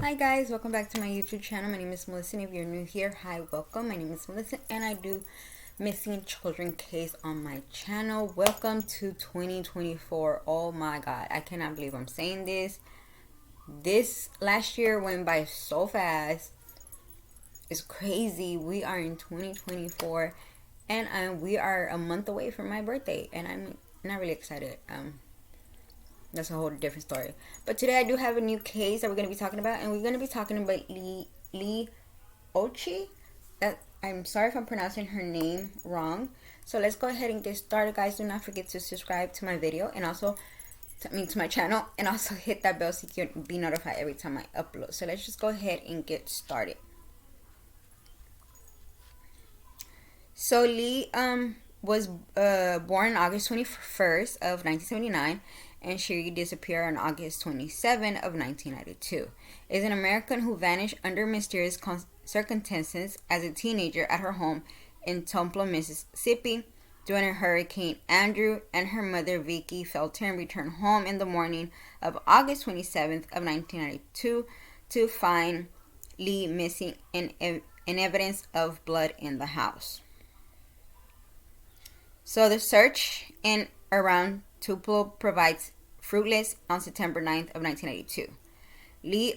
Hi guys, welcome back to my YouTube channel. My name is Melissa, and if you're new here, hi, welcome. My name is Melissa, and I do missing children case on my channel. Welcome to 2024. Oh my god, I cannot believe I'm saying this. This last year went by so fast. It's crazy. We are in 2024, and we are a month away from my birthday, and I'm not really excited. That's a whole different story. But today I do have a new case that we're going to be talking about. And we're going to be talking about Leigh Occhi. I'm sorry if I'm pronouncing her name wrong. So let's go ahead and get started, guys. Do not forget to subscribe to my video. And also, to my channel. And also hit that bell so you can be notified every time I upload. So let's just go ahead and get started. So Leigh was born August 21st of 1979. And she disappeared on August 27 of 1992. Is an American who vanished under mysterious circumstances as a teenager at her home in Tupelo, Mississippi during Hurricane Andrew, and her mother Vicki Felton returned home in the morning of August 27th of 1992 to find Leigh missing and evidence of blood in the house. So the search in around Tupelo provides fruitless on September 9th of 1982. Leigh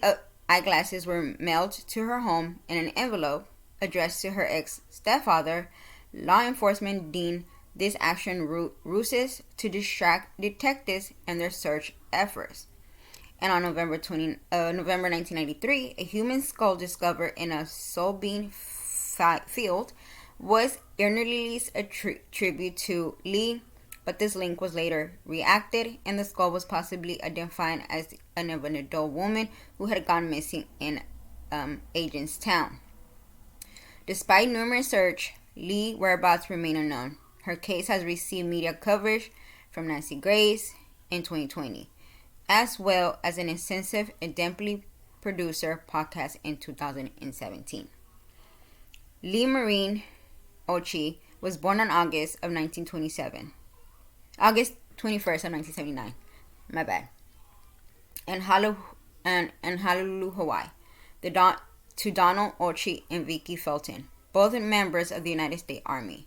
eyeglasses were mailed to her home in an envelope addressed to her ex-stepfather. Law enforcement deemed this action ruses to distract detectives and their search efforts. And on November 1993, a human skull discovered in a soybean field was erroneously a tribute to Leigh, but this link was later reacted, and the skull was possibly identified as an adult woman who had gone missing in Town. Despite numerous search, Leigh whereabouts remain unknown. Her case has received media coverage from Nancy Grace in 2020, as well as an extensive Exemplary producer podcast in 2017. Leigh Maureen Occhi was born on August 21st of 1979. My bad. In Honolulu, Hawaii. To Donald Occhi and Vicki Felton, both members of the United States Army.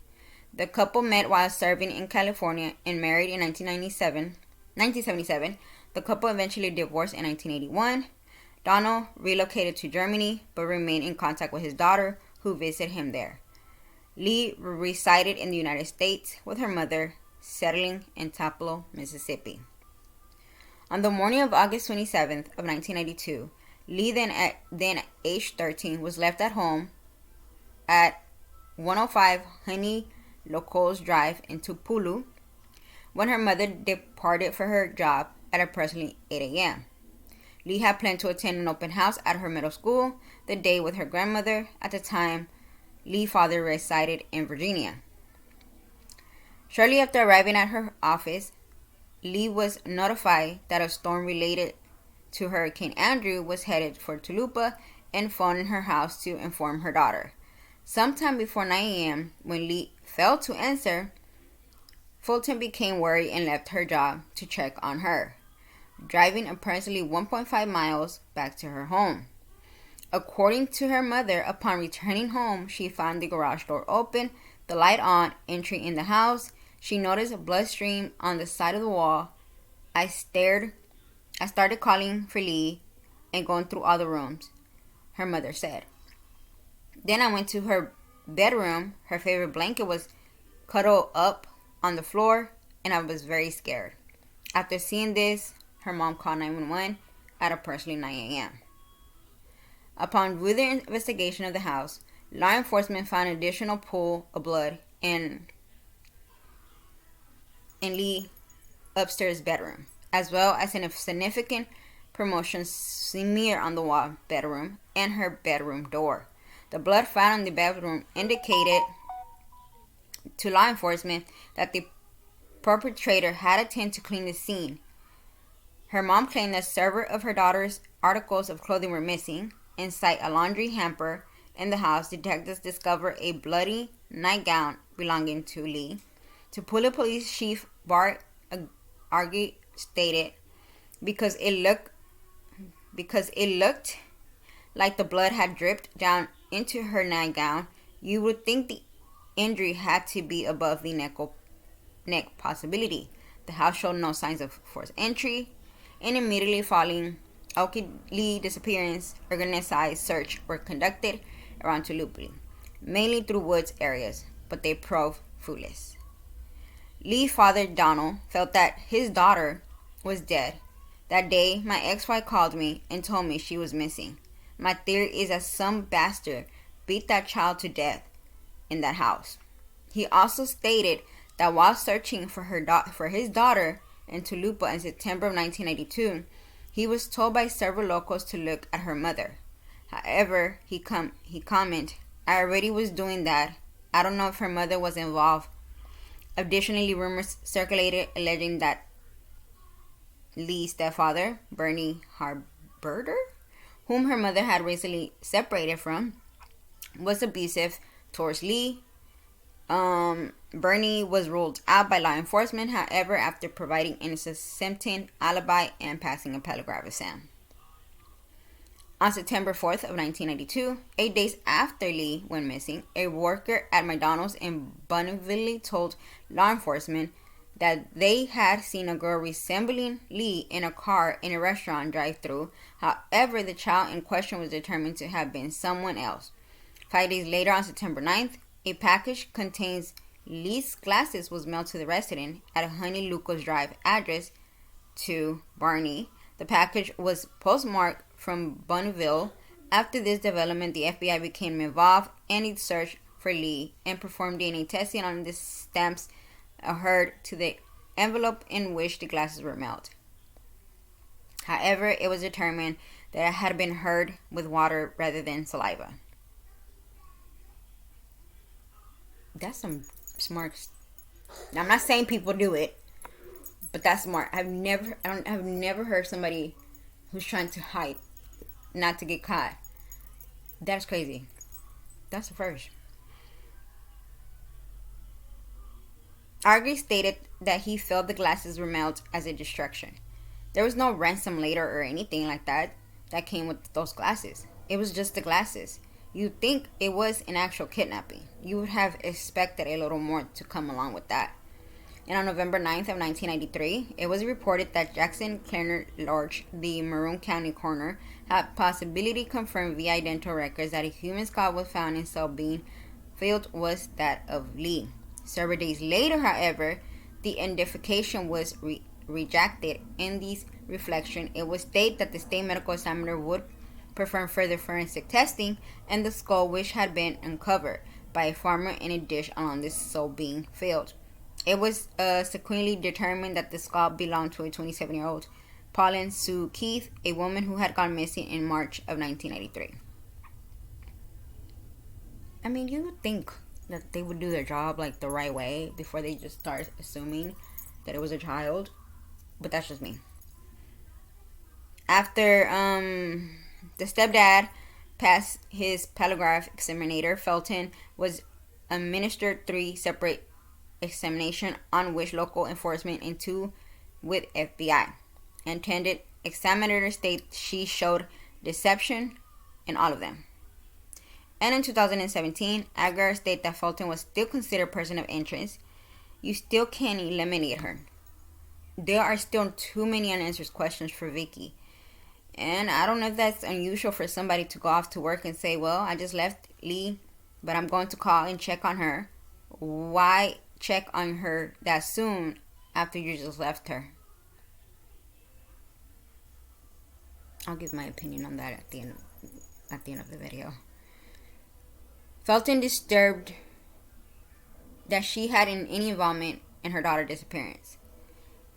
The couple met while serving in California and married in 1977. The couple eventually divorced in 1981. Donald relocated to Germany but remained in contact with his daughter, who visited him there. Leigh resided in the United States with her mother, settling in Tupelo, Mississippi. On the morning of August 27th of 1992, Leigh, then age 13, was left at home at 105 Honey Locals Drive in Tupelo when her mother departed for her job at approximately 8 a.m. Leigh had planned to attend an open house at her middle school the day with her grandmother. At the time, Leigh's father resided in Virginia. Shortly after arriving at her office, Leigh was notified that a storm related to Hurricane Andrew was headed for Tupelo and phoned in her house to inform her daughter. Sometime before 9 a.m., when Leigh failed to answer, Fulton became worried and left her job to check on her, driving approximately 1.5 miles back to her home. According to her mother, upon returning home, she found the garage door open, the light on. Entering in the house, she noticed a blood stream on the side of the wall. I started calling for Leigh and going through all the rooms, her mother said. Then I went to her bedroom. Her favorite blanket was cuddled up on the floor, and I was very scared. After seeing this, her mom called 911 at approximately 9 a.m. Upon further investigation of the house, law enforcement found an additional pool of blood in Leigh's upstairs bedroom, as well as a significant promotion smear on the wall bedroom and her bedroom door. The blood found in the bedroom indicated to law enforcement that the perpetrator had attempted to clean the scene. Her mom claimed that several of her daughter's articles of clothing were missing. Inside a laundry hamper in the house, detectives discovered a bloody nightgown belonging to Leigh. Tupelo Police Chief Bart Argy stated, because it looked like the blood had dripped down into her nightgown. You would think the injury had to be above the neck possibility. The house showed no signs of forced entry, and immediately following Occhi Leigh disappearance, organized search were conducted around Tupelo, mainly through woods areas, but they proved fruitless. Leigh's father, Donald, felt that his daughter was dead. That day, my ex-wife called me and told me she was missing. My theory is that some bastard beat that child to death in that house. He also stated that while searching for his daughter in Tupelo in September of 1992, he was told by several locals to look at her mother. However, he commented, "I already was doing that. I don't know if her mother was involved." Additionally, rumors circulated alleging that Leigh's stepfather, Bernie Harberter, whom her mother had recently separated from, was abusive towards Leigh. Bernie was ruled out by law enforcement, however, after providing an succinct alibi and passing a polygraph exam. On September 4th of 1992, 8 days after Leigh went missing, a worker at McDonald's in Bonneville told law enforcement that they had seen a girl resembling Leigh in a car in a restaurant drive-thru. However, the child in question was determined to have been someone else. 5 days later, on September 9th, a package containing Leigh's glasses was mailed to the resident at a Honey Lucas Drive address to Barney. The package was postmarked from Bonneville. After this development, the FBI became involved in its search for Leigh and performed DNA testing on the stamps adhered to the envelope in which the glasses were mailed. However, it was determined that it had been hurt with water rather than saliva. That's some smart. Now, I'm not saying people do it, but that's smart. I've never heard somebody who's trying to hide, not to get caught. That's crazy. That's the first. Argy stated that he felt the glasses were mailed as a distraction. There was no ransom later or anything like that came with those glasses. It was just the glasses. You'd think it was an actual kidnapping. You would have expected a little more to come along with that. And on November 9th of 1993, it was reported that Jackson Kleiner Lodge, the Maroon County coroner, had possibly confirmed via dental records that a human skull was found in cell being field was that of Leigh. Several days later, however, the identification was rejected. In this reflection, it was stated that the state medical examiner would perform further forensic testing, and the skull, which had been uncovered by a farmer in a ditch along the soybean field. It was subsequently determined that the skull belonged to a 27-year-old Pauline Sue Keith, a woman who had gone missing in March of 1993. I mean, you would think that they would do their job like the right way before they just start assuming that it was a child, but that's just me. After the stepdad passed his polygraph examiner, Felton was administered 3 separate examinations on which local enforcement and 2 with FBI. Intended examiner stated she showed deception in all of them. And in 2017, Agar stated that Felton was still considered a person of interest. You still can't eliminate her. There are still too many unanswered questions for Vicky. And I don't know if that's unusual for somebody to go off to work and say, well, I just left Leigh, but I'm going to call and check on her. Why check on her that soon after you just left her? I'll give my opinion on that at the end of the video. Felton disturbed that she had any involvement in her daughter's disappearance,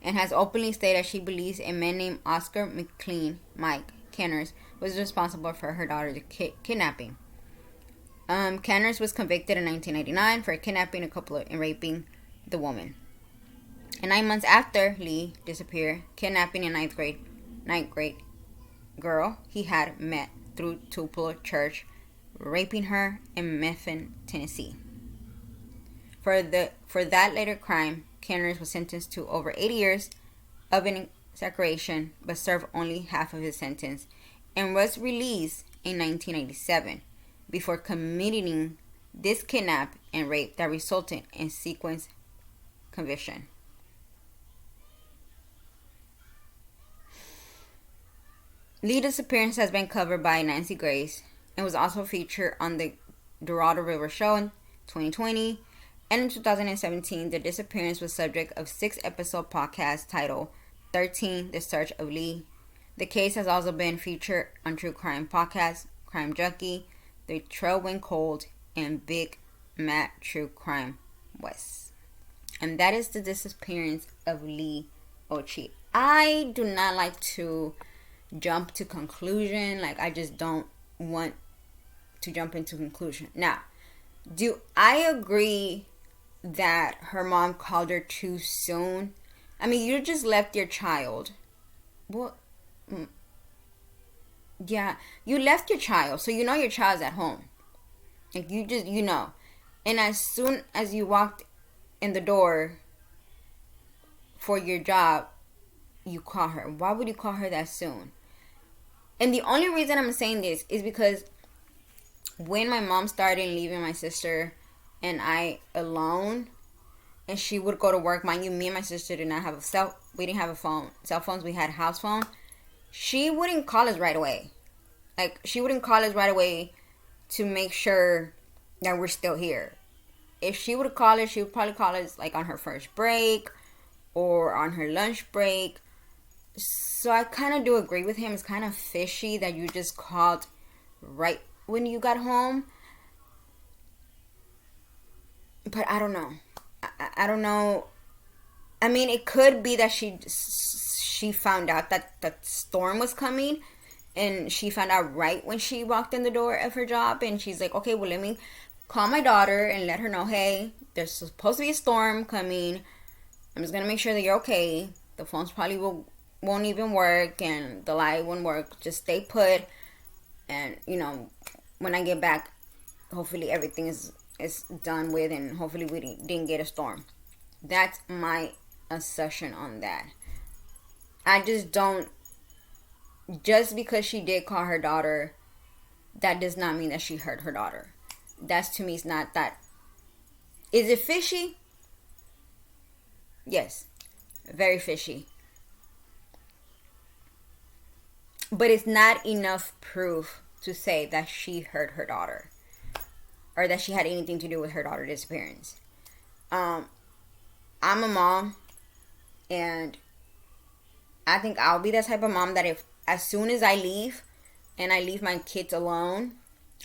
and has openly stated she believes a man named Oscar McLean, Mike Kenners, was responsible for her daughter's kidnapping. Kenners was convicted in 1999 for kidnapping a couple and raping the woman. And 9 months after Leigh disappeared, kidnapping a ninth grade girl he had met through Tupelo church, raping her in Memphis, Tennessee. For that later crime, Kenners was sentenced to over 80 years of incarceration, but served only half of his sentence, and was released in 1987 before committing this kidnap and rape that resulted in sequence conviction. Leigh's disappearance has been covered by Nancy Grace and was also featured on the Dorado River Show in 2020. And in 2017, the disappearance was subject of 6-episode podcast titled 13, The Search of Leigh. The case has also been featured on true crime podcasts, Crime Junkie, The Trail Went Cold, and Big Matt True Crime West. And that is the disappearance of Leigh Occhi. I do not like to jump to conclusion. Like, I just don't want to jump into conclusion. Now, do I agree that her mom called her too soon? I mean, you just left your child. Well, yeah, you left your child, so you know your child's at home. Like, you know. And as soon as you walked in the door for your job, you call her. Why would you call her that soon? And the only reason I'm saying this is because when my mom started leaving my sister and I alone, and she would go to work, mind you, me and my sister did not have we didn't have a phone. Cell phones, we had a house phone. She wouldn't call us right away. Like, she wouldn't call us right away to make sure that we're still here. If she would call us, she would probably call us like on her first break or on her lunch break. So I kind of do agree with him. It's kind of fishy that you just called right when you got home. But I don't know. I don't know. I mean, it could be that she found out that the storm was coming, and she found out right when she walked in the door of her job, and she's like, okay, well, let me call my daughter and let her know, hey, there's supposed to be a storm coming. I'm just gonna make sure that you're okay. The phones probably won't even work, and the light won't work. Just stay put, and when I get back, hopefully everything is done with, and hopefully we didn't get a storm. That's my assertion on that. I just don't. Just because she did call her daughter, that does not mean that she hurt her daughter. That's, to me, it's not that. Is it fishy? Yes, very fishy. But it's not enough proof to say that she hurt her daughter, or that she had anything to do with her daughter's disappearance. I'm a mom, and I think I'll be the type of mom that if, as soon as I leave, and I leave my kids alone,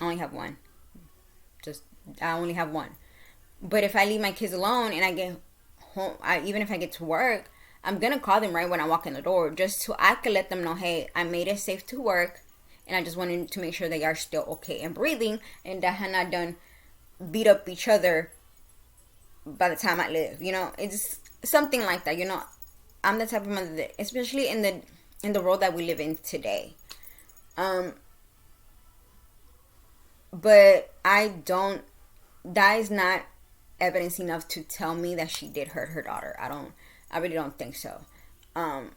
I only have one. I only have one. But if I leave my kids alone and I get home, even if I get to work, I'm going to call them right when I walk in the door, just so I can let them know, hey, I made it safe to work, and I just wanted to make sure they are still okay and breathing, and that have not done beat up each other by the time I leave. It's something like that. I'm the type of mother that, especially in the world that we live in today. But that is not evidence enough to tell me that she did hurt her daughter. I really don't think so. And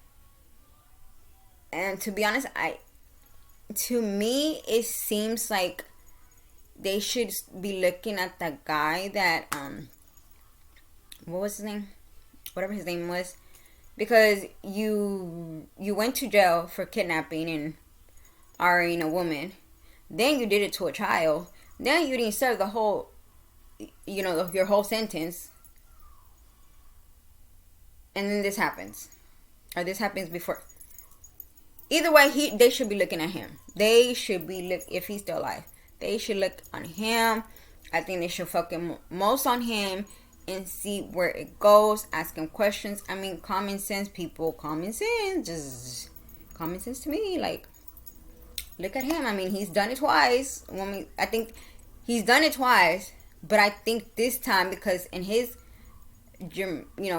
to be honest, to me, it seems like they should be looking at that guy that, what was his name? Whatever his name was. Because you went to jail for kidnapping and harming a woman. Then you did it to a child. Then you didn't serve the whole, your whole sentence. And then this happens. Or this happens before. Either way, they should be looking at him. They should be if he's still alive. They should look on him. I think they should focus most on him and see where it goes. Ask him questions. I mean, common sense, people. Common sense. Just common sense to me. Like, look at him. I mean, he's done it twice. I think he's done it twice. But I think this time, because in his,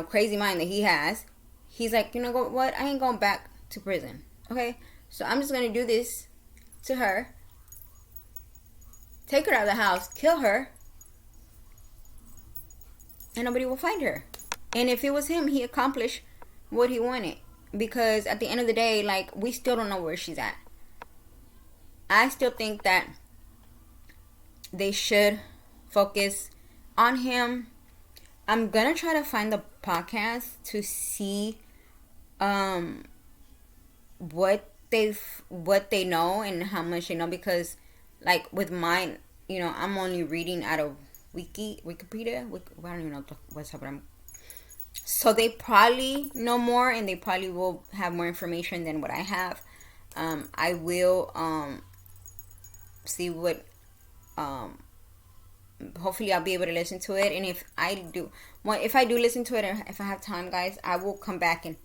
crazy mind that he has, he's like, what? I ain't going back to prison. Okay? So I'm just going to do this to her. Take her out of the house. Kill her. And nobody will find her. And if it was him, he accomplished what he wanted. Because at the end of the day, like, we still don't know where she's at. I still think that they should focus on him. I'm gonna try to find the podcast to see what they know and how much they know, because like with mine, I'm only reading out of Wikipedia. I don't even know what's up. So they probably know more, and they probably will have more information than what I have. I will see what hopefully I'll be able to listen to it, and if I do listen to it, or if I have time, guys, I will come back and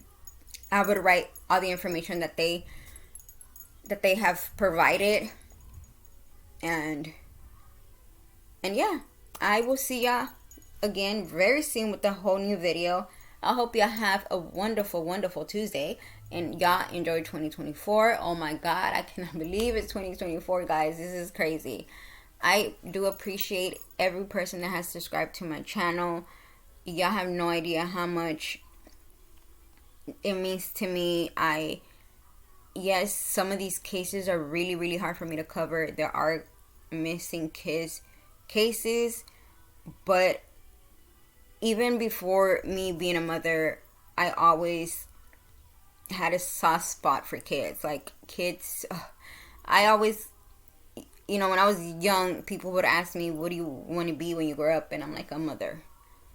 I would write all the information that they have provided, and yeah, I will see y'all again very soon with a whole new video. I hope y'all have a wonderful, wonderful Tuesday, and y'all enjoy 2024. Oh my God, I cannot believe it's 2024, guys. This is crazy. I do appreciate every person that has subscribed to my channel. Y'all have no idea how much it means to me. Yes, some of these cases are really, really hard for me to cover. There are missing kids cases, but even before me being a mother, I always had a soft spot for kids. Like kids, I always, when I was young, people would ask me, what do you want to be when you grow up? And I'm like, a mother.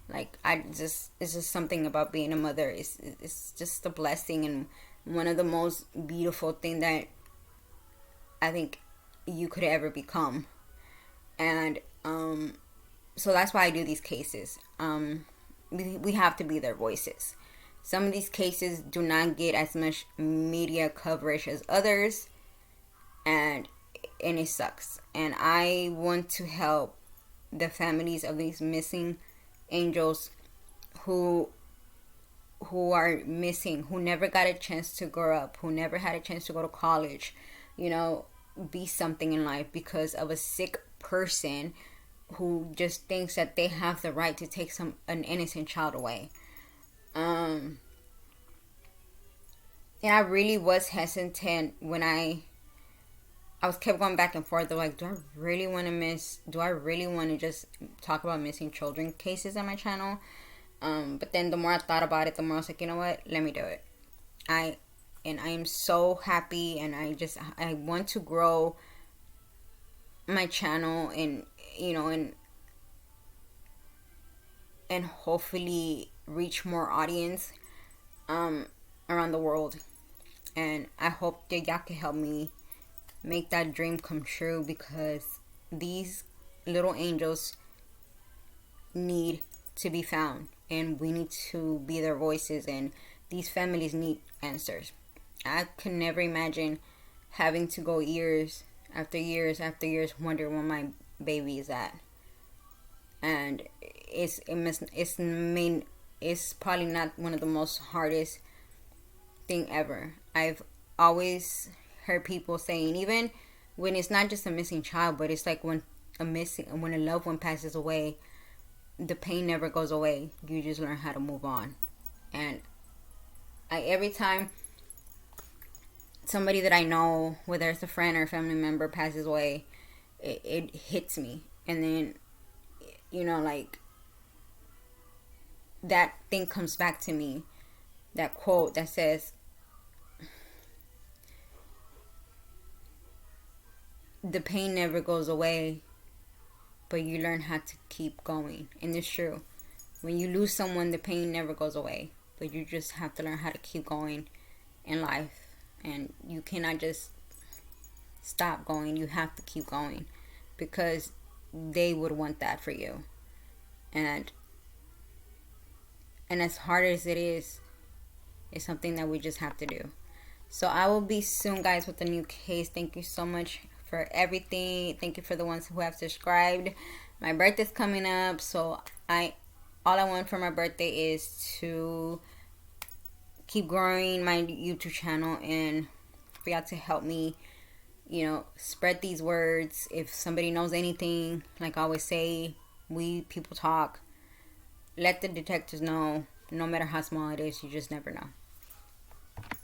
Like, it's just something about being a mother. It's just a blessing, and one of the most beautiful thing that I think you could ever become. And so that's why I do these cases. We have to be their voices. Some of these cases do not get as much media coverage as others, and it sucks. And I want to help the families of these missing angels who are missing, who never got a chance to grow up, who never had a chance to go to college, be something in life because of a sick person who just thinks that they have the right to take an innocent child away. And I really was hesitant when I was kept going back and forth. They're like, do I really want to just talk about missing children cases on my channel? But then the more I thought about it, the more I was like, you know what? Let me do it. I am so happy, and I want to grow my channel, and and hopefully reach more audience around the world. And I hope that y'all can help me make that dream come true, because these little angels need to be found, and we need to be their voices, and these families need answers. I could never imagine having to go years after years after years wondering where my baby is at. And it's probably not one of the most hardest thing ever. I've always heard people saying, even when it's not just a missing child, but it's like when a loved one passes away, the pain never goes away. You just learn how to move on. And every time somebody that I know, whether it's a friend or a family member, passes away, it hits me. And then like that thing comes back to me, that quote that says, the pain never goes away, but you learn how to keep going. And it's true. When you lose someone, the pain never goes away, but you just have to learn how to keep going in life. And you cannot just stop going. You have to keep going, because they would want that for you. And as hard as it is, it's something that we just have to do. So I will be soon, guys, with a new case. Thank you so much for everything. Thank you for the ones who have subscribed. My birthday's coming up, so all I want for my birthday is to keep growing my YouTube channel, and for y'all to help me, spread these words. If somebody knows anything, like I always say, we people talk. Let the detectives know. No matter how small it is, you just never know.